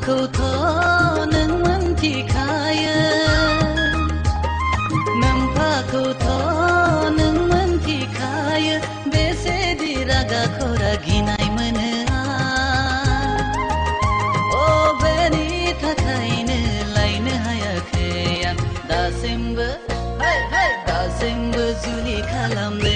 खौथ' नों मोनथिखायो नोम्फाखौथ' नों मोनथिखायो बेसेदि रागा खरा गिनाय मोनो आं अ बेनि थाखायनो लायनो हायाखै आं दासिमबो जुलि खालामनो